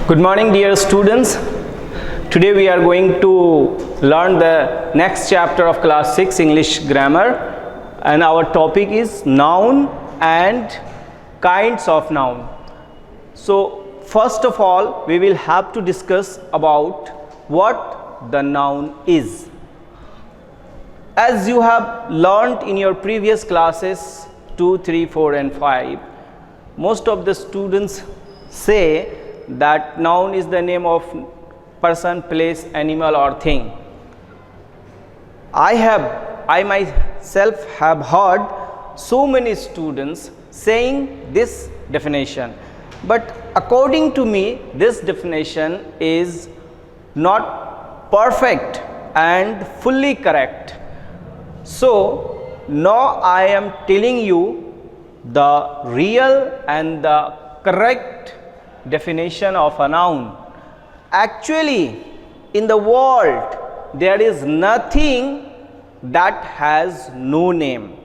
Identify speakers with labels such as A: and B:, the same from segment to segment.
A: Good morning, dear students. Today we are going to learn the next chapter of class 6 English grammar, and our topic is noun and kinds of noun. So first of all, we will have to discuss about what the noun is. As you have learned in your previous classes 2, 3, 4 and 5, most of the students say that noun is the name of person, place, animal or thing. I myself have heard so many students saying this definition, but according to me this definition is not perfect and fully correct. So now I am telling you the real and the correct definition of a noun. Actually, in the world there is nothing that has no name.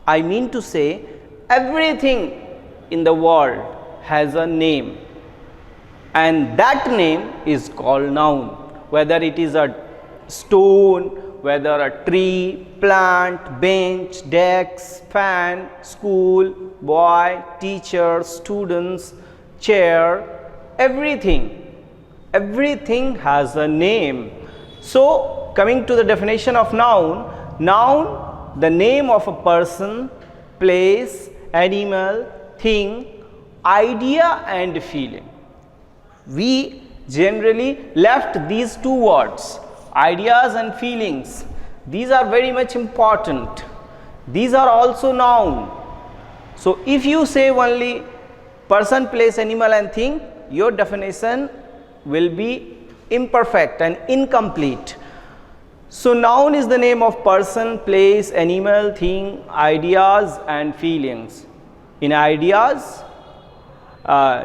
A: I mean to say, everything in the world has a name, and that name is called noun. Whether it is a stone, whether a tree, plant, bench, desk, fan, school, boy, teacher, students, chair, everything has a name. So coming to the definition of noun, the name of a person, place, animal, thing, idea and feeling. We generally left these two words, ideas and feelings. These are very much important. These are also noun. So if you say only person, place, animal and thing, your definition will be imperfect and incomplete. So noun is the name of person, place, animal, thing, ideas and feelings. In ideas,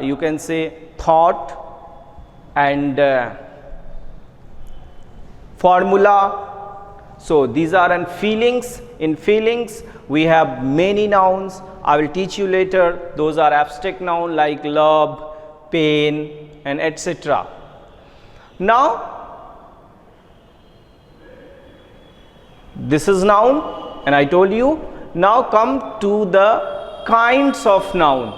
A: you can say thought and formula. So these are in feelings. In feelings we have many nouns. I will teach you later. Those are abstract noun like love, pain and etc. Now this is noun, and I told you. Now come to the kinds of noun.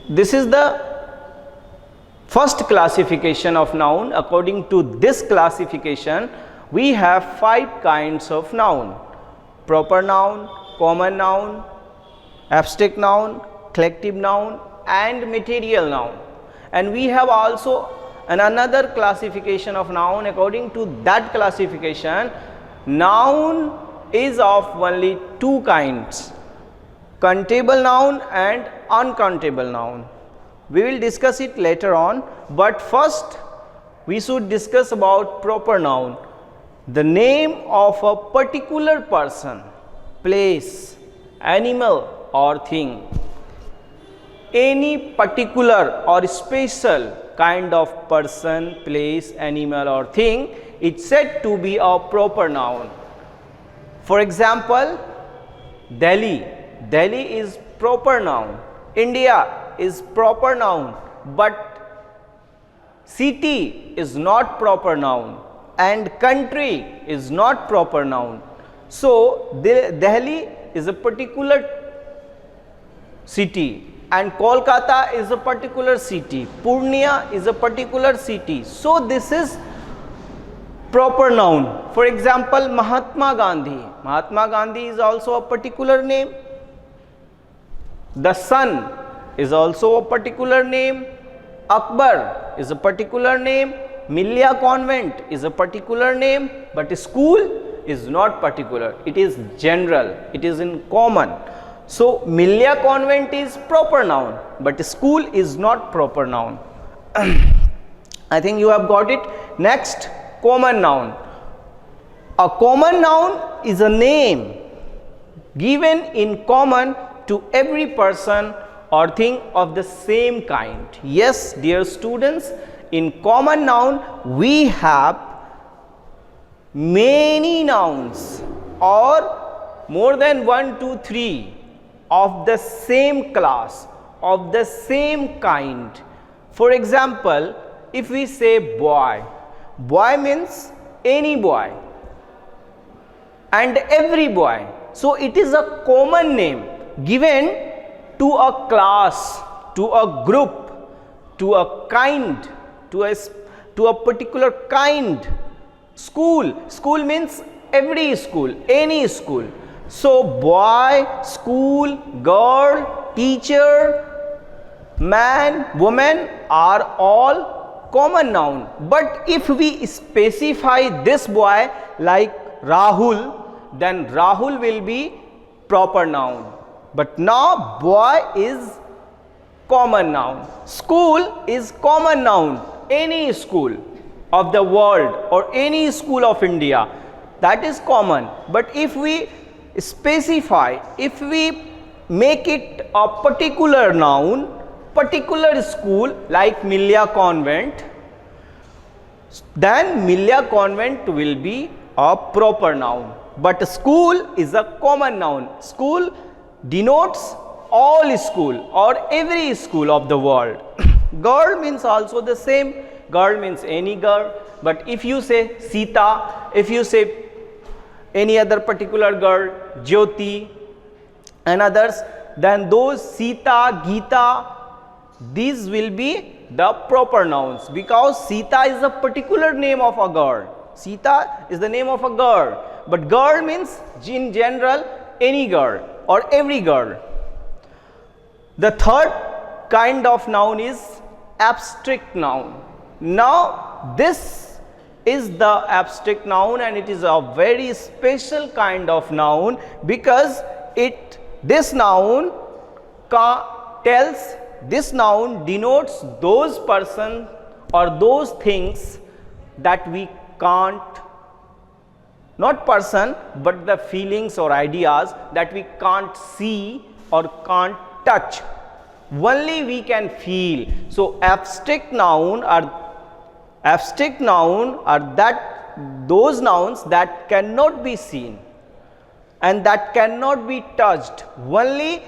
A: This is the first classification of noun. According to this classification, we have 5 kinds of noun: proper noun, common noun, abstract noun, collective noun and material noun. And we have also another classification of noun. According to that classification, noun is of only 2 kinds: countable noun and uncountable noun. We will discuss it later on, but first we should discuss about proper noun, the name of a particular person, place, animal or thing. Any particular or special kind of person, place, animal or thing is said to be a proper noun. For example, Delhi is proper noun. India is proper noun, but city is not proper noun and country is not proper noun. So Delhi is a particular city and Kolkata is a particular city, Purnia is a particular city. So this is proper noun. For example, Mahatma Gandhi is also a particular name. The sun is also a particular name. Akbar is a particular name. Millia Convent is a particular name, but school is not particular. It is general. It is in common. So Millia Convent is proper noun, but school is not proper noun. I think you have got it. Next, common noun. A common noun is a name given in common to every person or thing of the same kind. Yes, dear students, in common noun we have many nouns or more than 1, 2, 3 of the same class of the same kind. For example, if we say boy, boy means any boy and every boy. So it is a common name given to a class, to a group, to a kind, to a particular kind. School means every school, any school. So boy, school, girl, teacher, man, woman are all common noun. But if we specify this boy like Rahul, then Rahul will be proper noun. But now boy is common noun. School is common noun. Any school of the world or any school of India, that is common. But if we specify, if we make it a particular noun, particular school like Millia Convent, then Millia Convent will be a proper noun. But school is a common noun. School denotes all school or every school of the world. Girl means also the same. Girl means any girl. But if you say Sita, if you say any other particular girl, Jyoti and others, then those Sita, Geeta, these will be the proper nouns, because Sita is a particular name of a girl. Sita is the name of a girl, but girl means in general any girl or every girl. The third kind of noun is abstract noun. Now this is the abstract noun, and it is a very special kind of noun, because this noun denotes those person or those things that we can't, not person, but the feelings or ideas that we can't see or can't touch. Only we can feel. So abstract noun are those nouns that cannot be seen and that cannot be touched. Only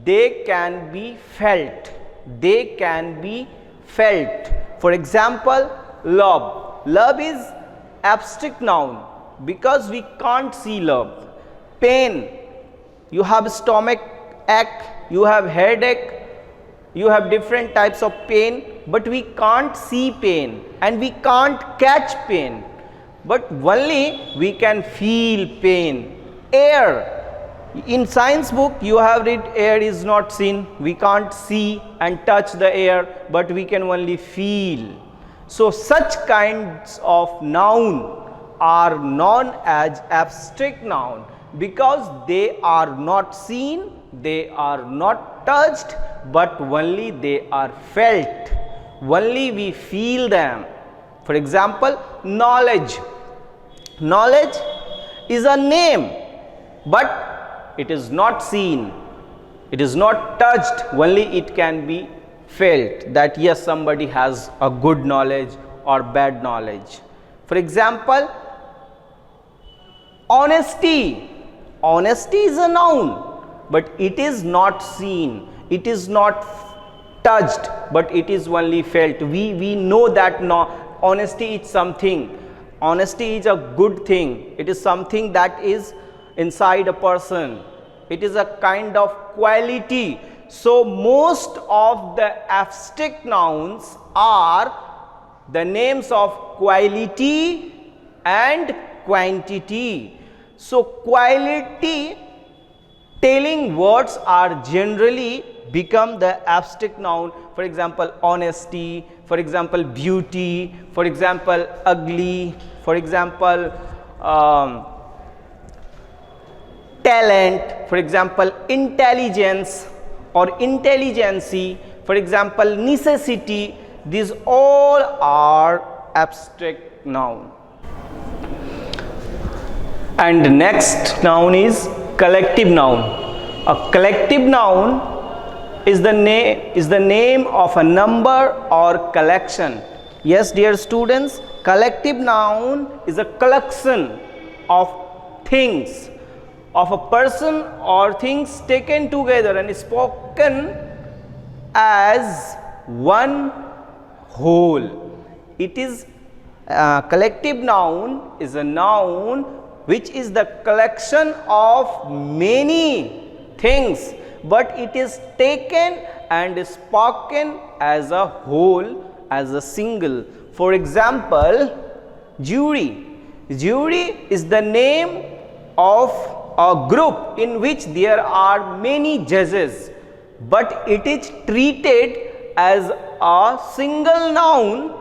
A: they can be felt. They can be felt. For example, love. Love is abstract noun because we can't see love. Pain. You have stomach ache, you have headache, you have different types of pain, but we can't see pain and we can't catch pain, but only we can feel pain. Air. In science book you have read air is not seen, we can't see and touch the air, but we can only feel. So such kinds of noun are known as abstract noun because they are not seen, they are not touched, but only they are felt. Only we feel them. For example, knowledge. Knowledge is a name, but it is not seen, it is not touched, only it can be felt that yes, somebody has a good knowledge or bad knowledge. For example, honesty. Honesty is a noun, but it is not seen, it is not touched, but it is only felt. We know that honesty is something. Honesty is a good thing. It is something that is inside a person. It is a kind of quality. So most of the abstract nouns are the names of quality and quantity. So quality telling words are generally become the abstract noun. For example, honesty, for example, beauty, for example, ugly, for example, talent, for example, intelligence or intelligency, for example, necessity. These all are abstract noun. And the next noun is collective noun. A collective noun is the name of a number or collection. Yes, dear students, collective noun is a collection of things, of a person or things taken together and spoken as one whole. It is collective noun is a noun which is the collection of many things, but it is taken and spoken as a whole, as a single. For example, jury. Jury is the name of a group in which there are many judges, but it is treated as a single noun,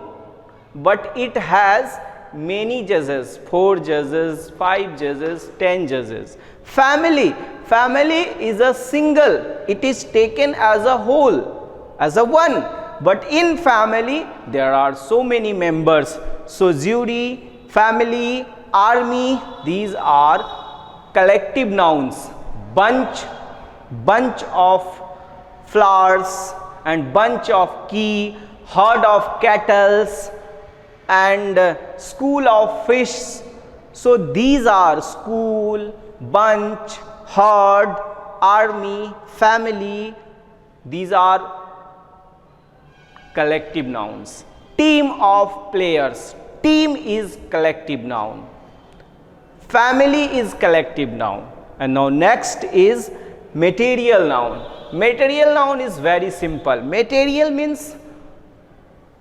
A: but it has many judges, 4 judges, 5 judges, 10 judges. Family. Family is a single, it is taken as a whole, as a one, but in family there are so many members. So jury, family, army, these are collective nouns. Bunch of flowers and bunch of key, herd of cattle and school of fish. So these are school, bunch, herd, army, family. These are collective nouns. Team of players. Team is collective noun. Family is collective noun. And now next is material noun. Material noun is very simple. Material means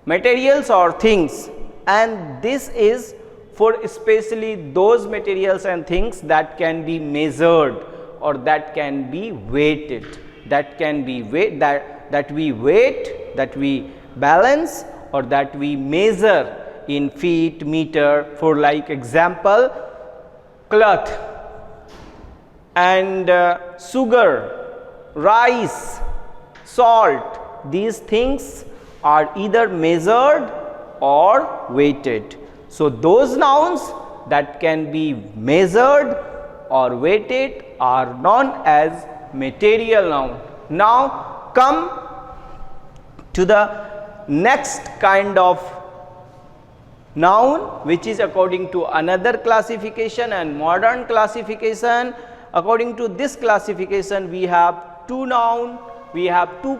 A: materials or things, and this is for especially those materials and things that can be measured or that can be weighted, that can be that we weight, that we balance, or that we measure in feet, meter. For like example, cloth and sugar, rice, salt, these things are either measured or weighted. So those nouns that can be measured or weighted are known as material noun. Now come to the next kind of noun, which is according to another classification and modern classification. According to this classification, we have two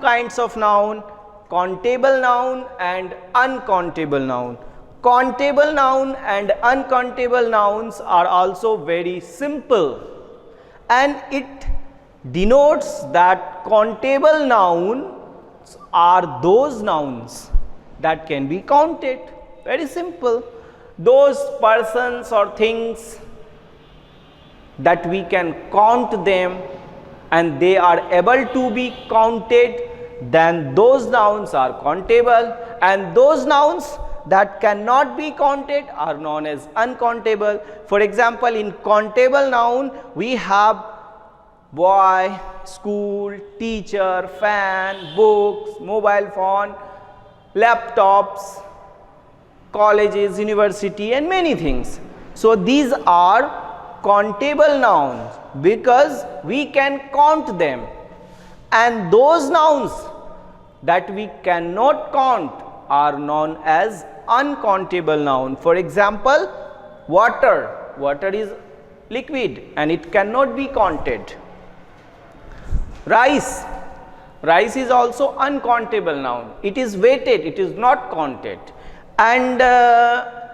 A: kinds of noun, countable noun and uncountable noun. Countable noun and uncountable nouns are also very simple, and it denotes that countable nouns are those nouns that can be counted. Very simple. Those persons or things that we can count them and they are able to be counted, then those nouns are countable, and those nouns that cannot be counted are known as uncountable. For example, in countable noun we have boy, school, teacher, fan, books, mobile phone, laptops, colleges, university, and many things. So these are countable nouns because we can count them, and those nouns that we cannot count are known as uncountable noun. For example, water. Water is liquid and it cannot be counted. Rice. Rice is also uncountable noun. It is weighted, it is not counted. And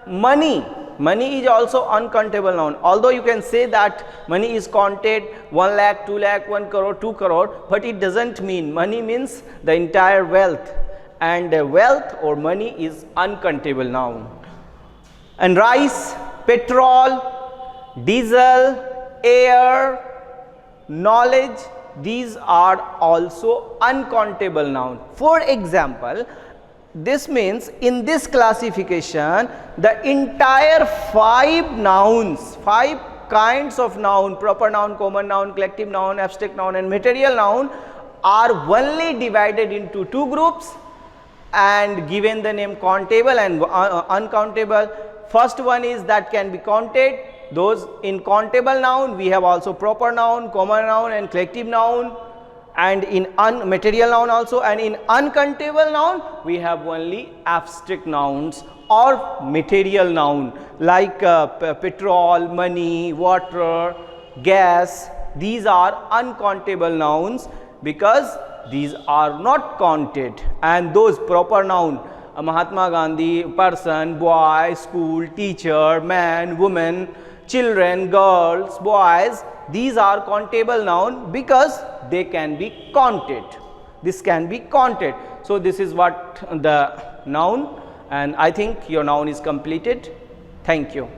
A: money. Money is also uncountable noun. Although you can say that money is counted 1 lakh, 2 lakh, 1 crore, 2 crore, but it doesn't mean. Money means the entire wealth, and wealth or money is uncountable noun. And rice, petrol, diesel, air, knowledge, these are also uncountable noun. For example, this means in this classification the entire 5 nouns, 5 kinds of noun, proper noun, common noun, collective noun, abstract noun and material noun, are only divided into 2 groups and given the name countable and uncountable. First one is that can be counted. Those in countable noun we have also proper noun, common noun and collective noun, and in material noun also, and in uncountable noun we have only abstract nouns or material noun like petrol, money, water, gas. These are uncountable nouns because these are not counted, and those proper noun, Mahatma Gandhi, person, boy, school, teacher, man, woman, children, girls, boys, these are countable noun because they can be counted. This can be counted. So this is what the noun, and I think your noun is completed. Thank you.